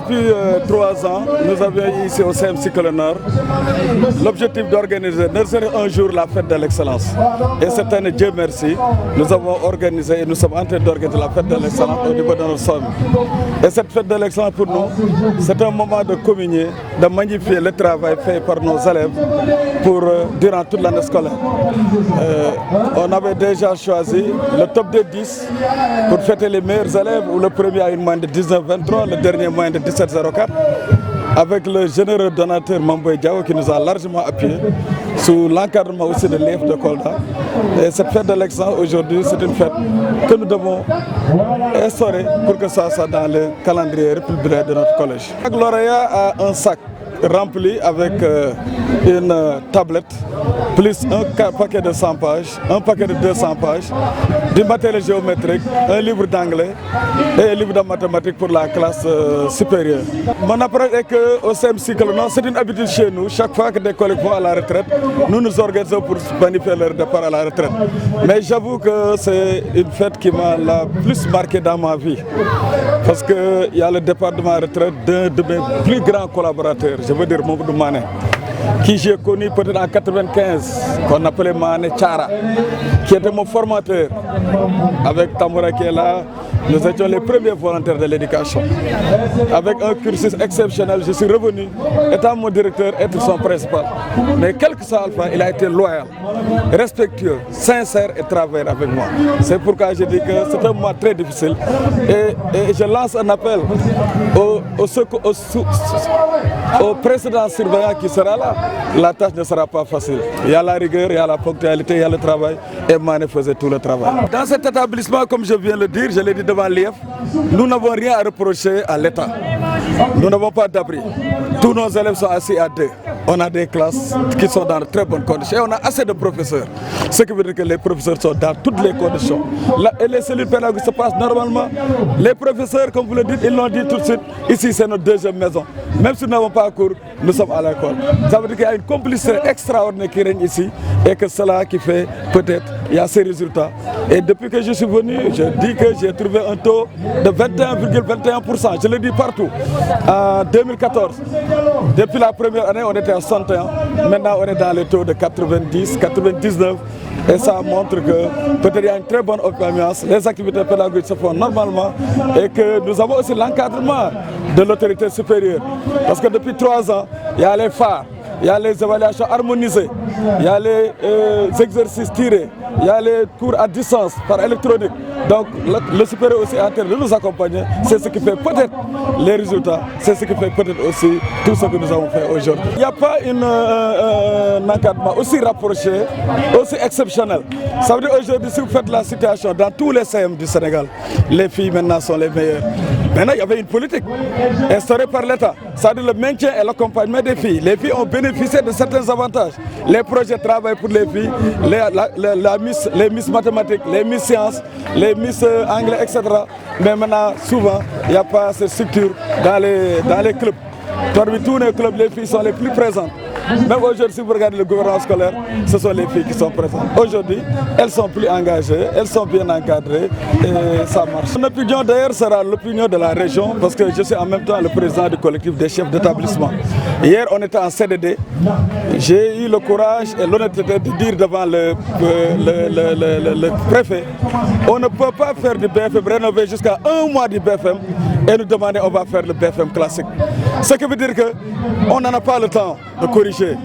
Depuis 3 ans, nous avions ici au CM Cycle Nord l'objectif d'organiser ne serait un jour la fête de l'excellence. Et cette année, Dieu merci, nous avons organisé et nous sommes en train d'organiser la fête de l'excellence au niveau de notre somme. Et cette fête de l'excellence pour nous, c'est un moment de communier, de magnifier le travail fait par nos élèves durant toute l'année scolaire. On avait déjà choisi le top de 10 pour fêter les meilleurs élèves, où le premier a une moyenne de 19,23, le dernier moyenne de 17,04, avec le généreux donateur Mamboy Diao qui nous a largement appuyé, sous l'encadrement aussi de l'EF de Kolda. Et cette fête de l'excellence aujourd'hui, c'est une fête que nous devons instaurer pour que ça soit dans le calendrier républicain de notre collège. Chaque lauréat a un sac rempli avec une tablette, plus un paquet de 100 pages, un paquet de 200 pages, du matériel géométrique, un livre d'anglais et un livre de mathématiques pour la classe supérieure. Mon approche est qu'au CM Cycle Nord, c'est une habitude chez nous. Chaque fois que des collègues vont à la retraite, nous nous organisons pour planifier leur départ à la retraite. Mais j'avoue que c'est une fête qui m'a la plus marqué dans ma vie. Parce qu'il y a le départ de ma retraite d'un de mes plus grands collaborateurs, je veux dire Mamadou Mané, qui j'ai connu peut-être en 1995, qu'on appelait Mané Chara, qui était mon formateur. Avec Tamoura qui est là, nous étions les premiers volontaires de l'éducation. Avec un cursus exceptionnel, je suis revenu, étant mon directeur, être son principal. Mais quel que soit Alpha, il a été loyal, respectueux, sincère et travailleur avec moi. C'est pourquoi je dis que c'est un moment très difficile. Et je lance un appel au précédent surveillant qui sera là. La tâche ne sera pas facile. Il y a la rigueur, il y a la ponctualité, il y a le travail. Et Mané faisait tout le travail. Dans cet établissement, comme je viens de le dire, je l'ai dit devant l'IEF, nous n'avons rien à reprocher à l'État. Nous n'avons pas d'abri. Tous nos élèves sont assis à deux. On a des classes qui sont dans de très bonnes conditions. Et on a assez de professeurs. Ce qui veut dire que les professeurs sont dans toutes les conditions. Et les cellules pédagogiques se passent normalement. Les professeurs, comme vous le dites, ils l'ont dit tout de suite, ici c'est notre deuxième maison. Même si nous n'avons pas cours, nous sommes à l'école. Ça veut dire qu'il y a une complicité extraordinaire qui règne ici et que cela qui fait peut-être, il y a ces résultats. Et depuis que je suis venu, je dis que j'ai trouvé un taux de 21,21%. Je le dis partout. En 2014, depuis la première année, on était à 61. Maintenant, on est dans les taux de 90, 99. Et ça montre que peut-être il y a une très bonne ambiance, les activités pédagogiques se font normalement et que nous avons aussi l'encadrement de l'autorité supérieure. Parce que depuis 3 ans, il y a les phares, il y a les évaluations harmonisées, il y a les exercices tirés, il y a les cours à distance par électronique. Donc le supérieur aussi est en train de nous accompagner. C'est ce qui fait peut-être les résultats, c'est ce qui fait peut-être aussi tout ce que nous avons fait aujourd'hui. Il n'y a pas un encadrement aussi rapproché, aussi exceptionnel. Ça veut dire aujourd'hui, si vous faites la situation dans tous les CM du Sénégal, les filles maintenant sont les meilleures. Maintenant, il y avait une politique instaurée par l'État. Ça veut dire le maintien et l'accompagnement des filles. Les filles ont bénéficié de certains avantages. Les projets travaillent pour les filles, les Miss mathématiques, les Miss sciences, les Miss anglais, etc. Mais maintenant, souvent, il n'y a pas cette structure dans les clubs. Parmi tous les clubs, les filles sont les plus présentes. Même aujourd'hui, si vous regardez le gouvernement scolaire, ce sont les filles qui sont présentes. Aujourd'hui, elles sont plus engagées, elles sont bien encadrées et ça marche. L'opinion d'ailleurs sera l'opinion de la région parce que je suis en même temps le président du collectif des chefs d'établissement. Hier, on était en CDD. J'ai eu le courage et l'honnêteté de dire devant le préfet, on ne peut pas faire du BFM rénové jusqu'à 1 mois du BFM et nous demander on va faire le BFM classique. Ce qui veut dire qu'on n'en a pas le temps de corriger,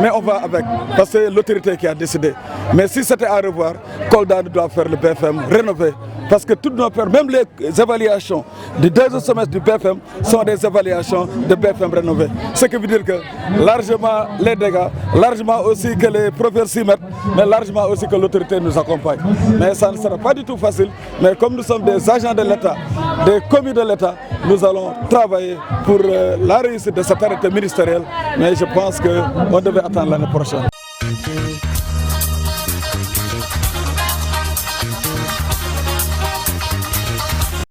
mais on va avec, parce que c'est l'autorité qui a décidé. Mais si c'était à revoir, Kolda doit faire le BFM rénové. Parce que toutes nos pères, même les évaluations du deuxième semestre du BFM sont des évaluations de BFM rénovées. Ce qui veut dire que largement les dégâts, largement aussi que les professeurs s'y mettent, mais largement aussi que l'autorité nous accompagne. Mais ça ne sera pas du tout facile. Mais comme nous sommes des agents de l'État, des commis de l'État, nous allons travailler pour la réussite de cet arrêté ministériel. Mais je pense qu'on devait attendre l'année prochaine.